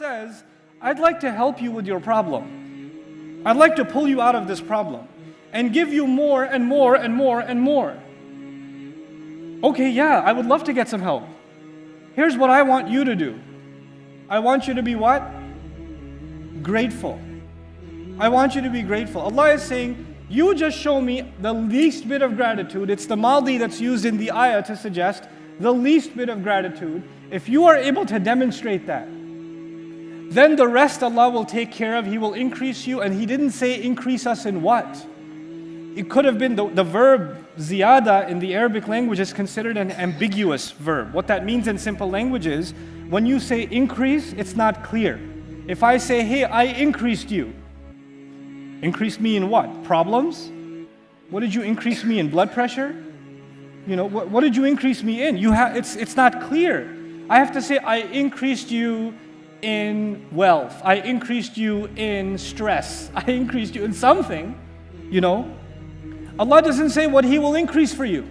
says, I'd like to help you with your problem. I'd like to pull you out of this problem and give you more and more and more and more. Okay, yeah, I would love to get some help. Here's what I want you to do. I want you to be what? Grateful. I want you to be grateful. Allah is saying, you just show me the least bit of gratitude. It's the maldi that's used in the ayah to suggest the least bit of gratitude. If you are able to demonstrate that, then the rest Allah will take care of. He will increase you. And He didn't say increase us in what? It could have been the verb ziyada in the Arabic language is considered an ambiguous verb. What that means in simple language is, when you say increase, it's not clear. If I say, hey, I increased you. Increased me in what? Problems? What did you increase me in? Blood pressure? You know, what did you increase me in? It's not clear. I have to say, I increased you in wealth. I increased you in stress. I increased you in something, you know. Allah doesn't say what He will increase for you.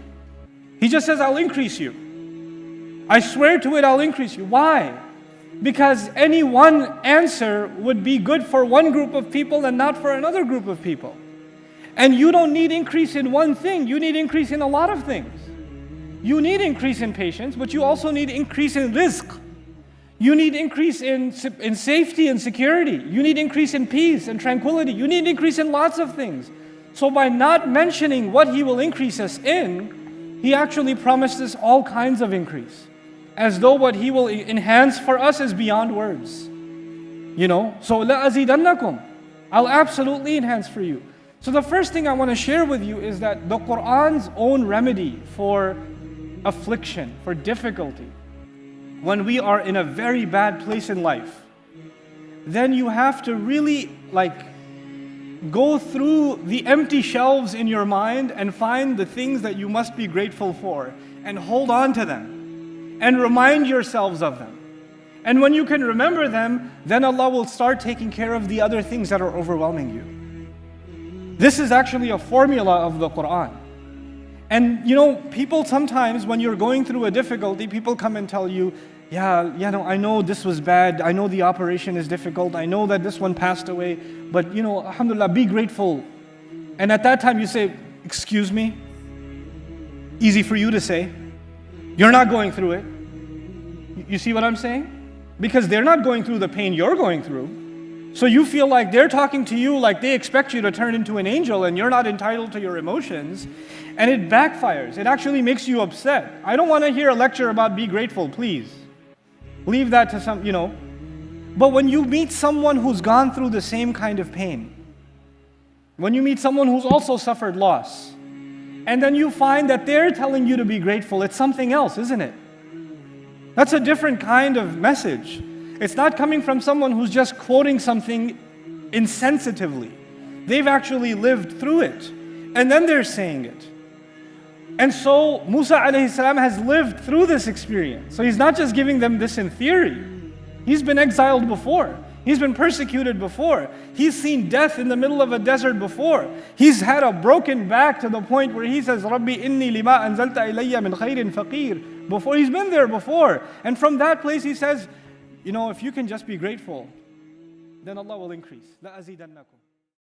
He just says, I'll increase you. I swear to it, I'll increase you. Why? Because any one answer would be good for one group of people and not for another group of people. And you don't need increase in one thing. You need increase in a lot of things. You need increase in patience, but you also need increase in rizq. You need increase in safety and security. You need increase in peace and tranquility. You need increase in lots of things. So by not mentioning what He will increase us in, He actually promised us all kinds of increase. As though what He will enhance for us is beyond words. You know, so لَأَزِيدَنَّكُمْ, I'll absolutely enhance for you. So the first thing I want to share with you is that the Qur'an's own remedy for affliction, for difficulty, when we are in a very bad place in life, then you have to really go through the empty shelves in your mind and find the things that you must be grateful for and hold on to them and remind yourselves of them. And when you can remember them, then Allah will start taking care of the other things that are overwhelming you. This is actually a formula of the Qur'an. And you know, people sometimes, when you're going through a difficulty, people come and tell you, I know this was bad, I know the operation is difficult, I know that this one passed away, but you know, alhamdulillah, be grateful. And at that time you say, excuse me? Easy for you to say. You're not going through it. You see what I'm saying? Because they're not going through the pain you're going through. So you feel like they're talking to you like they expect you to turn into an angel and you're not entitled to your emotions. And it backfires. It actually makes you upset. I don't want to hear a lecture about be grateful, please. Leave that to some, you know. But when you meet someone who's gone through the same kind of pain, when you meet someone who's also suffered loss, and then you find that they're telling you to be grateful, it's something else, isn't it? That's a different kind of message. It's not coming from someone who's just quoting something insensitively. They've actually lived through it, and then they're saying it. And so Musa alayhi salam has lived through this experience. So he's not just giving them this in theory. He's been exiled before. He's been persecuted before. He's seen death in the middle of a desert before. He's had a broken back to the point where he says, Rabbi inni lima anzalta ilayya min khairin faqir. Before, he's been there before. And from that place he says, you know, if you can just be grateful, then Allah will increase. لَأَزِيدَنَّكُمْ